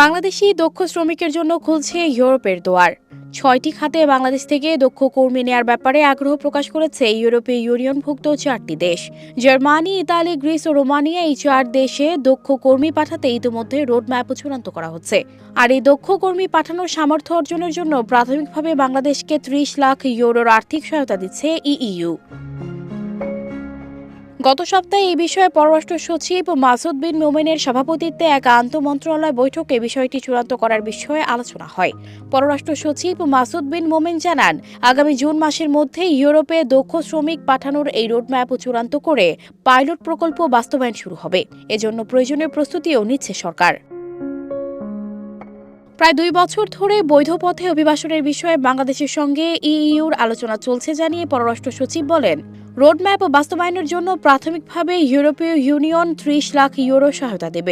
বাংলাদেশি দক্ষ শ্রমিকের জন্য খুলছে ইউরোপের দুয়ার। ৬টি খাতে বাংলাদেশ থেকে দক্ষ কর্মী নেয়ার ব্যাপারে আগ্রহ প্রকাশ করেছে ইউরোপীয় ইউনিয়নভুক্ত ৪টি দেশ। জার্মানি, ইতালি, গ্রিস ও রোমানিয়া, এই ৪ দেশে দক্ষ কর্মী পাঠাতে ইতিমধ্যে রোডম্যাপও চূড়ান্ত করা হচ্ছে। আর এই দক্ষ কর্মী পাঠানোর সামর্থ্য অর্জনের জন্য প্রাথমিকভাবে বাংলাদেশকে ৩০ লাখ ইউরোর আর্থিক সহায়তা দিচ্ছে ইইউ। গত সপ্তাহে এই বিষয়ে পররাষ্ট্র সচিব মাসুদ বিন মোমেনের সভাপতিত্বে এক আন্তঃমন্ত্রণালয় বৈঠকে বিষয়টি চূড়ান্ত করার বিষয়ে আলোচনা হয়। পররাষ্ট্র সচিব মাসুদ বিন মোমেন জানান, আগামী জুন মাসের মধ্যে ইউরোপে দক্ষ শ্রমিক পাঠানোর এই রোডম্যাপ চূড়ান্ত করে পাইলট প্রকল্প বাস্তবায়ন শুরু হবে। এজন্য প্রয়োজনীয় প্রস্তুতিও নিচ্ছে সরকার। প্রায় ২ বছর ধরে বৈধ পথে অভিবাসনের বিষয়ে বাংলাদেশের সঙ্গে ইইউর আলোচনা চলছে জানিয়ে পররাষ্ট্র সচিব বলেন, রোডম্যাপ বাস্তবায়নের জন্য প্রাথমিকভাবে ইউরোপীয় ইউনিয়ন ৩০ লাখ ইউরো সহায়তা দেবে।